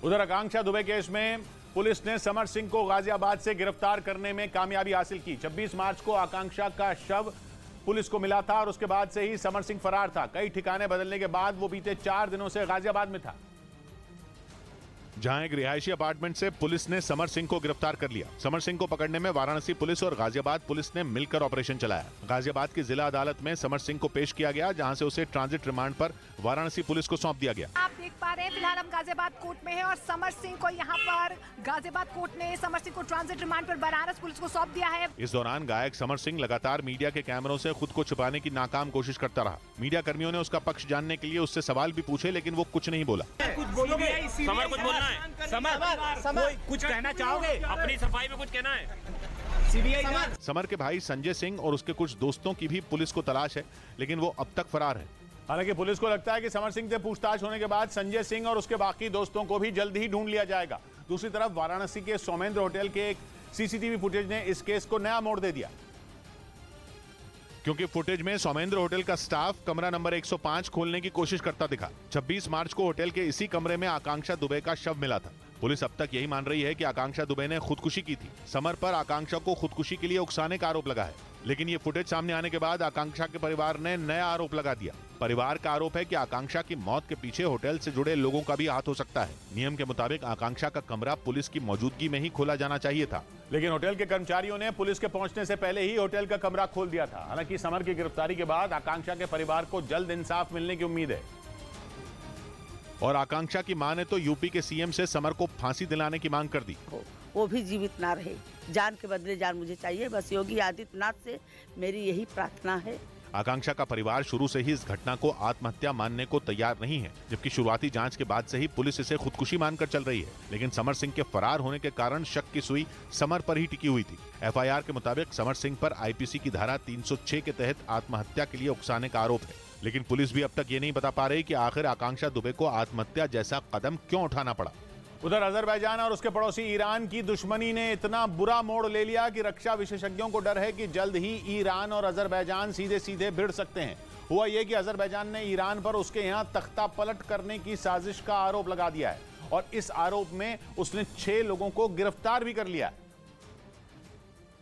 उधर आकांक्षा दुबे केस में पुलिस ने समर सिंह को गाजियाबाद से गिरफ्तार करने में कामयाबी हासिल की। 26 मार्च को आकांक्षा का शव पुलिस को मिला था और उसके बाद से ही समर सिंह फरार था। कई ठिकाने बदलने के बाद वो बीते 4 दिनों से गाजियाबाद में था, जहां एक रिहायशी अपार्टमेंट से पुलिस ने समर सिंह को गिरफ्तार कर लिया। समर सिंह को पकड़ने में वाराणसी पुलिस और गाजियाबाद पुलिस ने मिलकर ऑपरेशन चलाया। गाजियाबाद की जिला अदालत में समर सिंह को पेश किया गया, जहां से उसे ट्रांजिट रिमांड पर वाराणसी पुलिस को सौंप दिया गया। आप देख पा रहे हैं फिलहाल हम गाजियाबाद कोर्ट में हैं और समर सिंह को यहाँ पर गाजियाबाद कोर्ट ने समर सिंह को ट्रांजिट रिमांड पर बनारस पुलिस को सौंप दिया है। इस दौरान गायक समर सिंह लगातार मीडिया के कैमरों से खुद को छुपाने की नाकाम कोशिश करता रहा। मीडिया कर्मियों ने उसका पक्ष जानने के लिए उससे सवाल भी पूछे, लेकिन वो कुछ नहीं बोला। कुछ बोलोगे? समर कुछ बोलना है? समर कुछ कहना चाहोगे? अपनी सफाई में कुछ कहना है? सीबीआई समर के भाई संजय सिंह और उसके कुछ दोस्तों की भी पुलिस को तलाश है, लेकिन वो अब तक फरार है। हालांकि पुलिस को लगता है कि समर सिंह से पूछताछ होने के बाद संजय सिंह और उसके बाकी दोस्तों को भी जल्द ही ढूंढ लिया जाएगा। दूसरी तरफ वाराणसी के सौमेंद्र होटल के एक सीसीटीवी फुटेज ने इस केस को नया मोड़ दे दिया, क्योंकि फुटेज में सौमेंद्र होटल का स्टाफ कमरा नंबर 105 खोलने की कोशिश करता दिखा। 26 मार्च को होटल के इसी कमरे में आकांक्षा दुबे का शव मिला था। पुलिस अब तक यही मान रही है कि आकांक्षा दुबे ने खुदकुशी की थी। समर पर आकांक्षा को खुदकुशी के लिए उकसाने का आरोप लगा है, लेकिन ये फुटेज सामने आने के बाद आकांक्षा के परिवार ने नया आरोप लगा दिया। परिवार का आरोप है कि आकांक्षा की मौत के पीछे होटल से जुड़े लोगों का भी हाथ हो सकता है। नियम के मुताबिक आकांक्षा का कमरा पुलिस की मौजूदगी में ही खोला जाना चाहिए था, लेकिन होटल के कर्मचारियों ने पुलिस के पहुंचने से पहले ही होटल का कमरा खोल दिया था। हालांकि समर की गिरफ्तारी के बाद आकांक्षा के परिवार को जल्द इंसाफ मिलने की उम्मीद है और आकांक्षा की मां ने तो यूपी के सीएम से समर को फांसी दिलाने की मांग कर दी। वो भी जीवित ना रहे, जान के बदले जान मुझे चाहिए। बस योगी आदित्यनाथ से मेरी यही प्रार्थना है। आकांक्षा का परिवार शुरू से ही इस घटना को आत्महत्या मानने को तैयार नहीं है, जबकि शुरुआती जांच के बाद से ही पुलिस इसे खुदकुशी मानकर चल रही है। लेकिन समर सिंह के फरार होने के कारण शक की सुई समर पर ही टिकी हुई थी। एफआईआर के मुताबिक समर सिंह पर आईपीसी की धारा 306 के तहत आत्महत्या के लिए उकसाने का आरोप है, लेकिन पुलिस भी अब तक ये नहीं बता पा रही कि आखिर आकांक्षा दुबे को आत्महत्या जैसा कदम क्यों उठाना पड़ा। उधर अजरबैजान और उसके पड़ोसी ईरान की दुश्मनी ने इतना बुरा मोड़ ले लिया कि रक्षा विशेषज्ञों को डर है कि जल्द ही ईरान और अजरबैजान सीधे सीधे भिड़ सकते हैं। हुआ ये कि अजरबैजान ने ईरान पर उसके यहां तख्ता पलट करने की साजिश का आरोप लगा दिया है और इस आरोप में उसने 6 लोगों को गिरफ्तार भी कर लिया।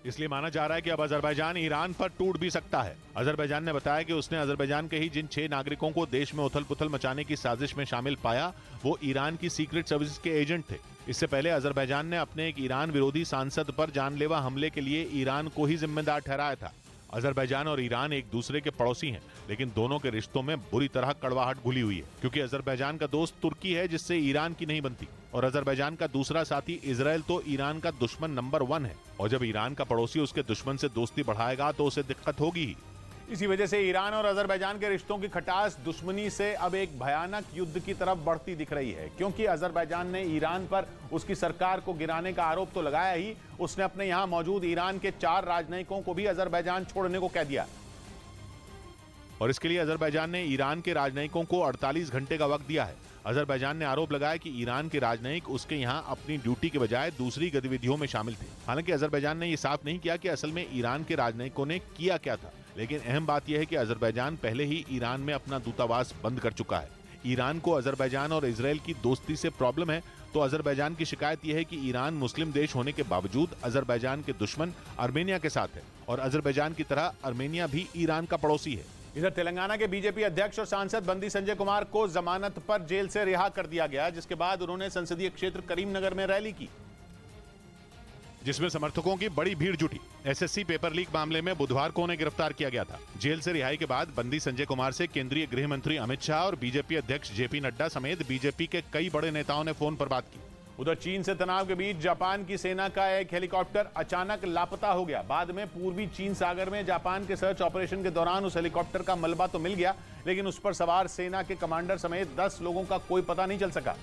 इसलिए माना जा रहा है कि अब अजरबैजान ईरान पर टूट भी सकता है। अजरबैजान ने बताया कि उसने अजरबैजान के ही जिन 6 नागरिकों को देश में उथल पुथल मचाने की साजिश में शामिल पाया, वो ईरान की सीक्रेट सर्विस के एजेंट थे। इससे पहले अजरबैजान ने अपने एक ईरान विरोधी सांसद पर जानलेवा हमले के लिए ईरान को ही जिम्मेदार ठहराया था। अजरबैजान और ईरान एक दूसरे के पड़ोसी हैं, लेकिन दोनों के रिश्तों में बुरी तरह कड़वाहट घुली हुई है, क्योंकि अजरबैजान का दोस्त तुर्की है जिससे ईरान की नहीं बनती, और अजरबैजान का दूसरा साथी इजराइल तो ईरान का दुश्मन नंबर 1 है। और जब ईरान का पड़ोसी उसके दुश्मन से दोस्ती बढ़ाएगा तो उसे दिक्कत होगी ही। इसी वजह से ईरान और अजरबैजान के रिश्तों की खटास दुश्मनी से अब एक भयानक युद्ध की तरफ बढ़ती दिख रही है, क्योंकि अजरबैजान ने ईरान पर उसकी सरकार को गिराने का आरोप तो लगाया ही, उसने अपने यहां मौजूद ईरान के 4 राजनयिकों को भी अजरबैजान छोड़ने को कह दिया। और इसके लिए अजरबैजान ने ईरान के राजनयिकों को 48 घंटे का वक्त दिया है। अजरबैजान ने आरोप लगाया कि ईरान के राजनयिक उसके यहां अपनी ड्यूटी के बजाय दूसरी गतिविधियों में शामिल थे। हालांकि अजरबैजान ने यह साफ नहीं किया कि असल में ईरान के राजनयिकों ने किया क्या था, लेकिन अहम बात यह है कि अजरबैजान पहले ही ईरान में अपना दूतावास बंद कर चुका है। ईरान को अजरबैजान और इजराइल की दोस्ती से प्रॉब्लम है, तो अजरबैजान की शिकायत यह है कि ईरान मुस्लिम देश होने के बावजूद अजरबैजान के दुश्मन आर्मेनिया के साथ है, और अजरबैजान की तरह आर्मेनिया भी ईरान का पड़ोसी है। इधर तेलंगाना के बीजेपी अध्यक्ष और सांसद बंदी संजय कुमार को जमानत पर जेल से रिहा कर दिया गया, जिसके बाद उन्होंने संसदीय क्षेत्र करीमनगर में रैली की, जिसमें समर्थकों की बड़ी भीड़ जुटी। एसएससी पेपर लीक मामले में बुधवार को उन्हें गिरफ्तार किया गया था। जेल से रिहाई के बाद बंदी संजय कुमार से केंद्रीय गृह मंत्री अमित शाह और बीजेपी अध्यक्ष जेपी नड्डा समेत बीजेपी के कई बड़े नेताओं ने फोन पर बात की। उधर चीन से तनाव के बीच जापान की सेना का एक हेलीकॉप्टर अचानक लापता हो गया। बाद में पूर्वी चीन सागर में जापान के सर्च ऑपरेशन के दौरान उस हेलीकॉप्टर का मलबा तो मिल गया, लेकिन उस पर सवार सेना के कमांडर समेत 10 लोगों का कोई पता नहीं चल सका,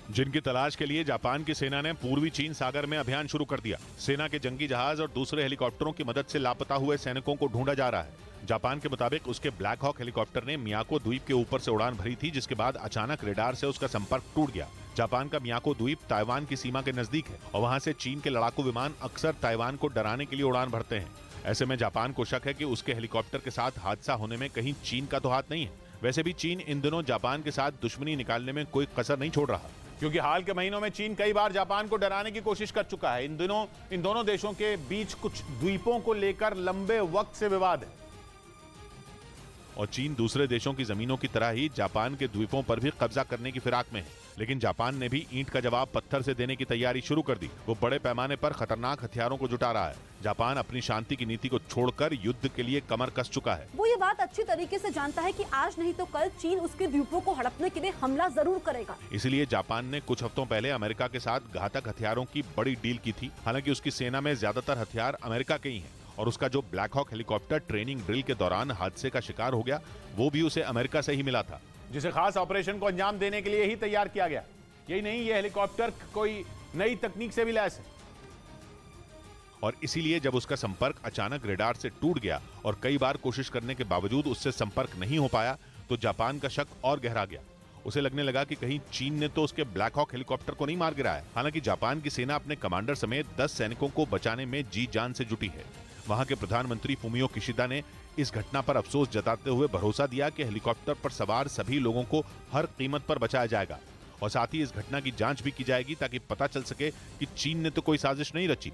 जिनकी तलाश के लिए जापान की सेना ने पूर्वी चीन सागर में अभियान शुरू कर दिया। सेना के जंगी जहाज और दूसरे हेलीकॉप्टरों की मदद से लापता हुए सैनिकों को ढूंढा जा रहा है। जापान के मुताबिक उसके ब्लैक हॉक हेलीकॉप्टर ने मियाको द्वीप के ऊपर से उड़ान भरी थी, जिसके बाद अचानक रेडार से उसका संपर्क टूट गया। जापान का मियाको द्वीप ताइवान की सीमा के नजदीक है और वहां से चीन के लड़ाकू विमान अक्सर ताइवान को डराने के लिए उड़ान भरते हैं। ऐसे में जापान को शक है कि उसके हेलीकॉप्टर के साथ हादसा होने में कहीं चीन का तो हाथ नहीं है। वैसे भी चीन इन दिनों जापान के साथ दुश्मनी निकालने में कोई कसर नहीं छोड़ रहा, क्योंकि हाल के महीनों में चीन कई बार जापान को डराने की कोशिश कर चुका है। इन दिनों इन दोनों देशों के बीच कुछ द्वीपों को लेकर लंबे वक्त से विवाद है और चीन दूसरे देशों की जमीनों की तरह ही जापान के द्वीपों पर भी कब्जा करने की फिराक में है। लेकिन जापान ने भी ईंट का जवाब पत्थर से देने की तैयारी शुरू कर दी। वो बड़े पैमाने पर खतरनाक हथियारों को जुटा रहा है। जापान अपनी शांति की नीति को छोड़कर युद्ध के लिए कमर कस चुका है। वो ये बात अच्छी तरीके से जानता है कि आज नहीं तो कल चीन उसके द्वीपों को हड़पने के लिए हमला जरूर करेगा। इसलिए जापान ने कुछ हफ्तों पहले अमेरिका के साथ घातक हथियारों की बड़ी डील की थी। हालांकि उसकी सेना में ज्यादातर हथियार अमेरिका के ही हैं और उसका जो Black Hawk helicopter training drill के दौरान हादसे का शिकार हो गया, वो भी उसे अमेरिका से ही मिला था, जिसे खास ऑपरेशन को अंजाम देने के लिए ही तैयार किया गया। यही नहीं, यह हेलीकॉप्टर कोई नई तकनीक से भी लैस है और इसीलिए जब उसका संपर्क अचानक रेडार से टूट गया और कई बार कोशिश करने के बावजूद उससे संपर्क नहीं हो पाया, तो जापान का शक और गहरा गया। उसे लगने लगा कि कहीं चीन ने तो उसके ब्लैक हॉक हेलीकॉप्टर को नहीं मार गिराया। हालांकि जापान की सेना अपने कमांडर समेत 10 सैनिकों को बचाने में जी जान से जुटी है। वहां के प्रधानमंत्री फुमियो किशिदा ने इस घटना पर अफसोस जताते हुए भरोसा दिया कि हेलीकॉप्टर पर सवार सभी लोगों को हर कीमत पर बचाया जाएगा और साथ ही इस घटना की जांच भी की जाएगी ताकि पता चल सके कि चीन ने तो कोई साजिश नहीं रची।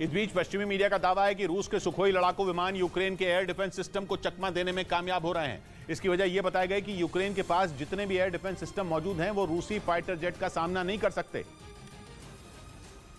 इस बीच पश्चिमी मीडिया का दावा है कि रूस के सुखोई लड़ाकू विमान यूक्रेन के एयर डिफेंस सिस्टम को चकमा देने में कामयाब हो रहे हैं। इसकी वजह यह बताई गई कि यूक्रेन के पास जितने भी एयर डिफेंस सिस्टम मौजूद हैं, वो रूसी फाइटर जेट का सामना नहीं कर सकते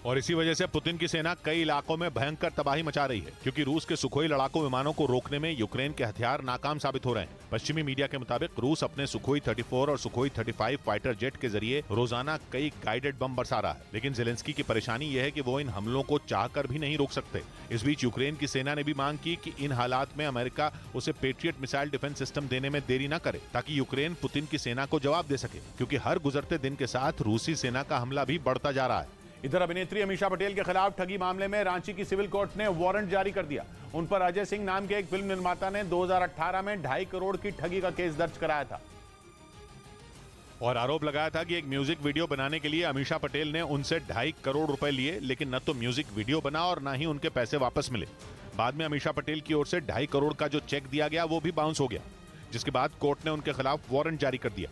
और इसी वजह से पुतिन की सेना कई इलाकों में भयंकर तबाही मचा रही है, क्योंकि रूस के सुखोई लड़ाकू विमानों को रोकने में यूक्रेन के हथियार नाकाम साबित हो रहे हैं। पश्चिमी मीडिया के मुताबिक रूस अपने सुखोई 34 और सुखोई 35 फाइटर जेट के जरिए रोजाना कई गाइडेड बम बरसा रहा है। लेकिन जेलेंस्की की परेशानी यह है कि वो इन हमलों को चाहकर भी नहीं रोक सकते। इस बीच यूक्रेन की सेना ने भी मांग की कि इन हालात में अमेरिका उसे पेट्रियट मिसाइल डिफेंस सिस्टम देने में देरी न करे, ताकि यूक्रेन पुतिन की सेना को जवाब दे सके, क्योंकि हर गुजरते दिन के साथ रूसी सेना का हमला भी बढ़ता जा रहा है। इधर अभिनेत्री अमीषा पटेल के खिलाफ ठगी मामले में रांची की सिविल कोर्ट ने वारंट जारी कर दिया। उन पर अजय सिंह नाम के एक फिल्म निर्माता ने 2018 में 2.5 करोड़ की ठगी का केस दर्ज कराया था और आरोप लगाया था कि एक म्यूजिक वीडियो बनाने के लिए अमीषा पटेल ने उनसे 2.5 करोड़ रुपए लिए, लेकिन न तो म्यूजिक वीडियो बना और न ही उनके पैसे वापस मिले। बाद में अमीषा पटेल की ओर से 2.5 करोड़ का जो चेक दिया गया वो भी बाउंस हो गया, जिसके बाद कोर्ट ने उनके खिलाफ वारंट जारी कर दिया।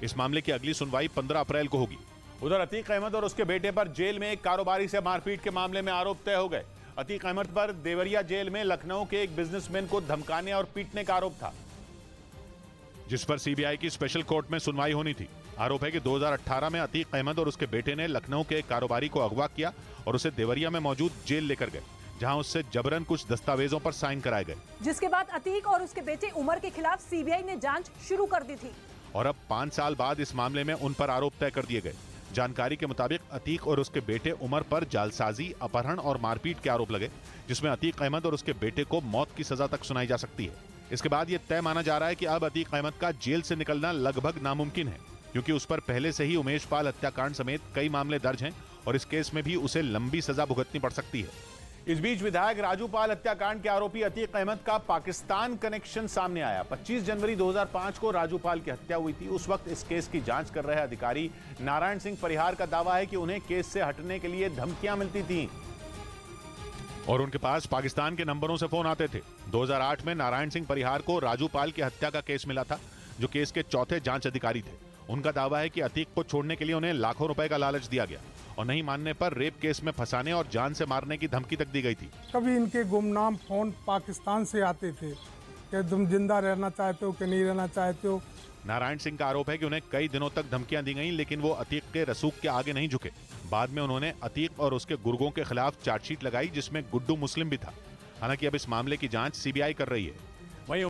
इस मामले की अगली सुनवाई 15 अप्रैल को होगी। उधर अतीक अहमद और उसके बेटे पर जेल में एक कारोबारी से मारपीट के मामले में आरोप तय हो गए। अतीक अहमद पर देवरिया जेल में लखनऊ के एक बिजनेसमैन को धमकाने और पीटने का आरोप था, जिस पर सीबीआई की स्पेशल कोर्ट में सुनवाई होनी थी। आरोप है कि 2018 में अतीक अहमद और उसके बेटे ने लखनऊ के एक कारोबारी को अगवा किया और उसे देवरिया में मौजूद जेल लेकर गए, जहां उससे जबरन कुछ दस्तावेजों पर साइन कराए गए, जिसके बाद अतीक और उसके बेटे उमर के खिलाफ सीबीआई ने जांच शुरू कर दी थी और अब 5 साल बाद इस मामले में उन पर आरोप तय कर दिए गए। जानकारी के मुताबिक अतीक और उसके बेटे उमर पर जालसाजी, अपहरण और मारपीट के आरोप लगे, जिसमें अतीक अहमद और उसके बेटे को मौत की सजा तक सुनाई जा सकती है। इसके बाद यह तय माना जा रहा है कि अब अतीक अहमद का जेल से निकलना लगभग नामुमकिन है, क्योंकि उस पर पहले से ही उमेश पाल हत्याकांड समेत कई मामले दर्ज हैं और इस केस में भी उसे लंबी सजा भुगतनी पड़ सकती है। इस बीच विधायक राजू पाल हत्याकांड के आरोपी अतीक अहमद का पाकिस्तान कनेक्शन सामने आया। 25 जनवरी 2005 को राजू पाल की हत्या हुई थी। उस वक्त इस केस की जांच कर रहे अधिकारी नारायण सिंह परिहार का दावा है कि उन्हें केस से हटने के लिए धमकियां मिलती थीं और उनके पास पाकिस्तान के नंबरों से फोन आते थे। 2008 में नारायण सिंह परिहार को राजू पाल की हत्या का केस मिला था, जो केस के चौथे जांच अधिकारी थे। उनका दावा है कि अतीक को छोड़ने के लिए उन्हें लाखों रुपए का लालच दिया गया और नहीं मानने पर रेप केस में फंसाने और जान से मारने की धमकी तक दी गई थी। कभी इनके गुमनाम फोन पाकिस्तान से आते थे कि तुम जिंदा रहना चाहते हो कि नहीं रहना चाहते हो। नारायण सिंह का आरोप है कि उन्हें कई दिनों तक धमकियां दी गईं, लेकिन वो अतीक के रसूख के आगे नहीं झुके। बाद में उन्होंने अतीक और उसके गुर्गों के खिलाफ चार्जशीट लगाई, जिसमें गुड्डू मुस्लिम भी था। हालांकि अब इस मामले की जांच सीबीआई कर रही है। वहीं